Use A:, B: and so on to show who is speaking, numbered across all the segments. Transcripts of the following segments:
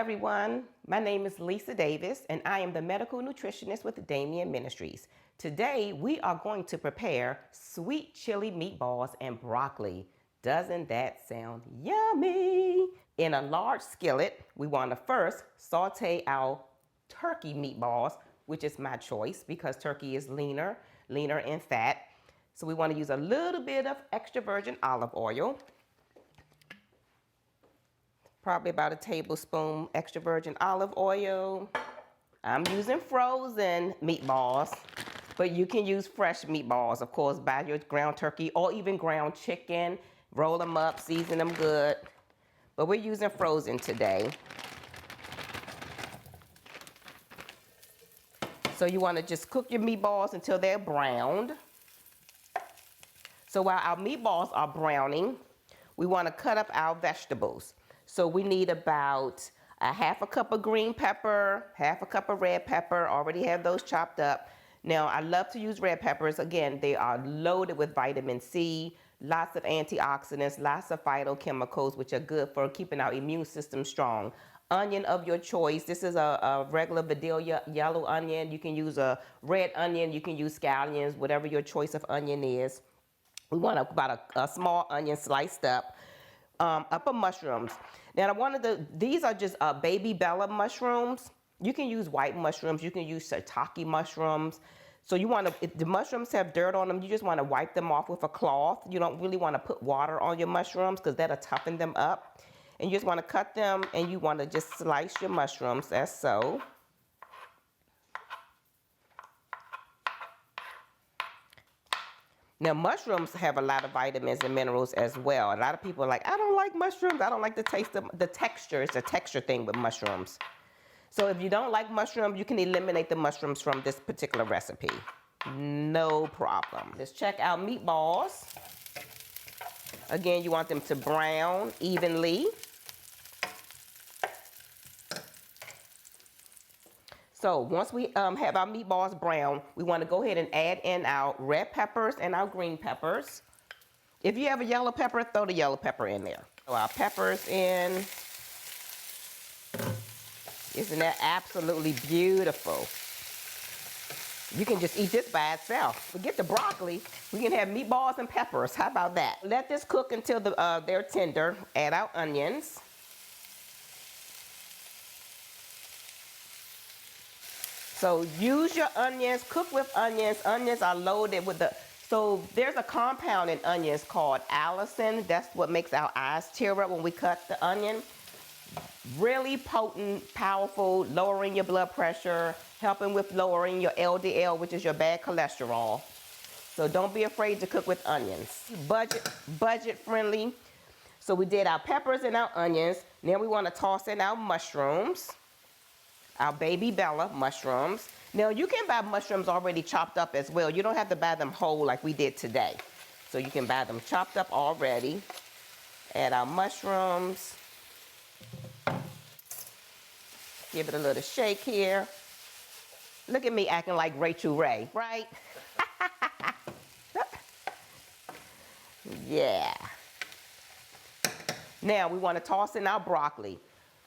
A: everyone. My name is Lisa Davis and I am the medical nutritionist with Damien Ministries. Today we are going to prepare sweet chili meatballs and broccoli. Doesn't that sound yummy? In a large skillet, we want to first saute our turkey meatballs, which is my choice because turkey is leaner in fat. So we want to use a little bit of extra virgin olive oil. Probably about a tablespoon extra virgin olive oil. I'm using frozen meatballs, but you can use fresh meatballs. Of course, buy your ground turkey or even ground chicken. Roll them up, season them good. But we're using frozen today. So you want to just cook your meatballs until they're browned. So while our meatballs are browning, we want to cut up our vegetables. So we need about a half a cup of green pepper, half a cup of red pepper. Already have those chopped up. Now, I love to use red peppers. Again, they are loaded with vitamin C, lots of antioxidants, lots of phytochemicals, which are good for keeping our immune system strong. Onion of your choice. This is a regular Vidalia yellow onion. You can use a red onion. You can use scallions, whatever your choice of onion is. We want about a small onion sliced up. Upper mushrooms. Now, these are just baby Bella mushrooms. You can use white mushrooms. You can use shiitake mushrooms. So you want to, if the mushrooms have dirt on them, you just want to wipe them off with a cloth. You don't really want to put water on your mushrooms because that'll toughen them up. And you just want to cut them and you want to just slice your mushrooms as so. Now, mushrooms have a lot of vitamins and minerals as well. A lot of people are like, I don't like mushrooms. I don't like the taste of the texture. It's a texture thing with mushrooms. So if you don't like mushrooms, you can eliminate the mushrooms from this particular recipe. No problem. Let's check out meatballs. Again, you want them to brown evenly. So once we have our meatballs brown, we want to go ahead and add in our red peppers and our green peppers. If you have a yellow pepper, throw the yellow pepper in there. Throw our peppers in. Isn't that absolutely beautiful? You can just eat this by itself. Forget the broccoli. We can have meatballs and peppers. How about that? Let this cook until they're tender. Add our onions. So use your onions, cook with onions. Onions are loaded with so there's a compound in onions called allicin. That's what makes our eyes tear up when we cut the onion. Really potent, powerful, lowering your blood pressure, helping with lowering your LDL, which is your bad cholesterol. So don't be afraid to cook with onions. Budget friendly. So we did our peppers and our onions. Now we want to toss in our mushrooms. Our baby Bella mushrooms. Now you can buy mushrooms already chopped up as well. You don't have to buy them whole like we did today. So you can buy them chopped up already. Add our mushrooms. Give it a little shake here. Look at me acting like Rachel Ray, right? Yeah. Now we want to toss in our broccoli.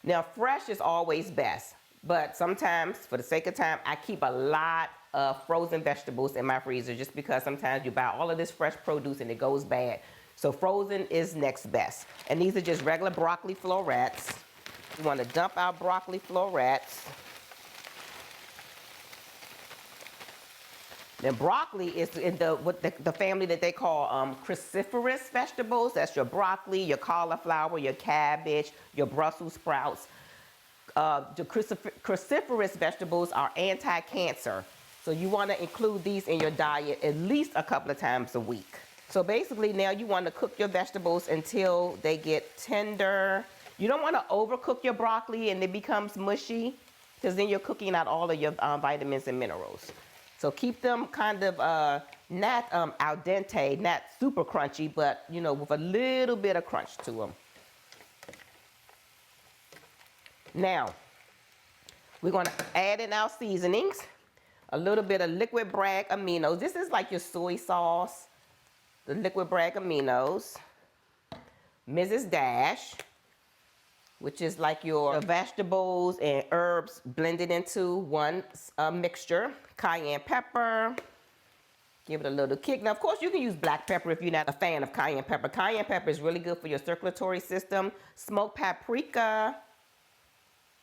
A: Now fresh is always best. But sometimes, for the sake of time, I keep a lot of frozen vegetables in my freezer just because sometimes you buy all of this fresh produce and it goes bad. So frozen is next best. And these are just regular broccoli florets. We want to dump our broccoli florets. Then broccoli is in the family that they call cruciferous vegetables. That's your broccoli, your cauliflower, your cabbage, your Brussels sprouts. The cruciferous vegetables are anti-cancer. So you want to include these in your diet at least a couple of times a week. So basically now you want to cook your vegetables until they get tender. You don't want to overcook your broccoli and it becomes mushy because then you're cooking out all of your vitamins and minerals. So keep them kind of not al dente, not super crunchy, but you know, with a little bit of crunch to them. Now, we're going to add in our seasonings, a little bit of liquid bragg aminos. This is like your soy sauce, the liquid bragg aminos, Mrs. Dash, which is like your vegetables and herbs blended into one mixture. Cayenne pepper. Give it a little kick. Now, of course, you can use black pepper if you're not a fan of cayenne pepper. Cayenne pepper is really good for your circulatory system. Smoked paprika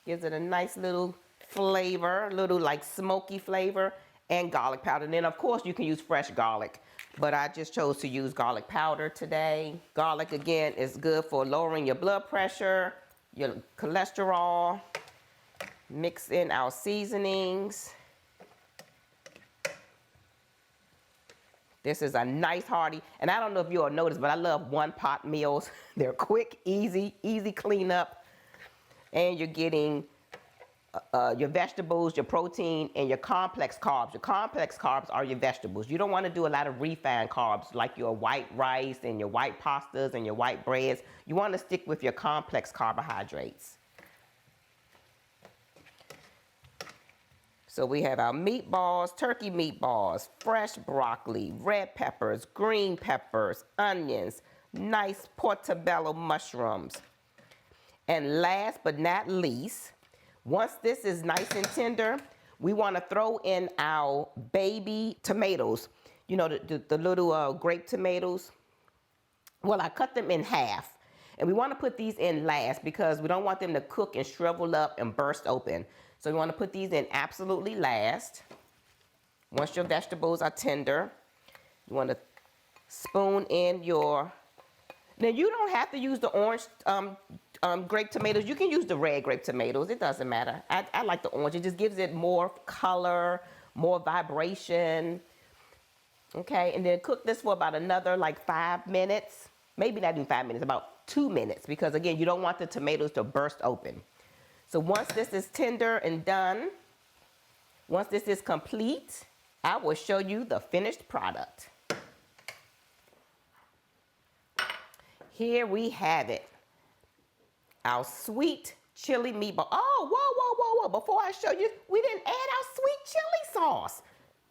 A: gives it a nice little flavor, little like smoky flavor, and garlic powder. And then, of course, you can use fresh garlic, but I just chose to use garlic powder today. Garlic, again, is good for lowering your blood pressure, your cholesterol. Mix in our seasonings. This is a nice hearty, and I don't know if you all noticed, but I love one-pot meals. They're quick, easy cleanup, and you're getting your vegetables, your protein, and your complex carbs. Your complex carbs are your vegetables. You don't want to do a lot of refined carbs like your white rice and your white pastas and your white breads. You want to stick with your complex carbohydrates. So we have our meatballs, turkey meatballs, fresh broccoli, red peppers, green peppers, onions, nice portobello mushrooms. And last but not least, once this is nice and tender, we want to throw in our baby tomatoes. You know, the little grape tomatoes. Well, I cut them in half. And we want to put these in last because we don't want them to cook and shrivel up and burst open. So we want to put these in absolutely last. Once your vegetables are tender, you want to spoon in your... Now, you don't have to use the orange grape tomatoes. You can use the red grape tomatoes. It doesn't matter. I like the orange. It just gives it more color, more vibration. Okay, and then cook this for about another like 5 minutes. Maybe not even 5 minutes, about 2 minutes. Because, again, you don't want the tomatoes to burst open. So once this is tender and done, once this is complete, I will show you the finished product. Here we have it. Our sweet chili meatball. Oh, whoa. Before I show you, we didn't add our sweet chili sauce.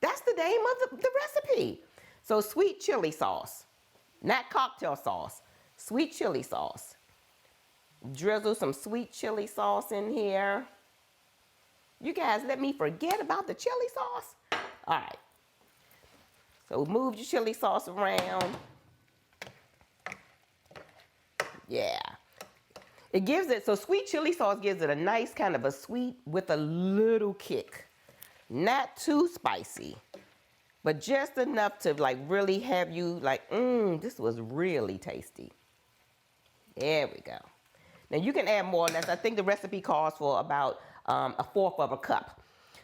A: That's the name of the recipe. So sweet chili sauce, not cocktail sauce, sweet chili sauce. Drizzle some sweet chili sauce in here. You guys let me forget about the chili sauce. All right. So move your chili sauce around. Yeah. It gives it, so sweet chili sauce gives it a nice kind of a sweet with a little kick. Not too spicy, but just enough to like really have you like, this was really tasty. There we go. Now you can add more or less. I think the recipe calls for about 1/4 of a cup.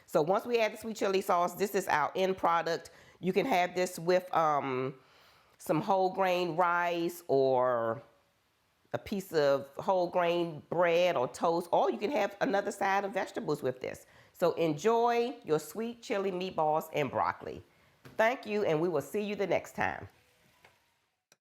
A: So once we add the sweet chili sauce, this is our end product. You can have this with some whole grain rice or a piece of whole grain bread or toast, or you can have another side of vegetables with this. So enjoy your sweet chili meatballs and broccoli. Thank you, and we will see you the next time.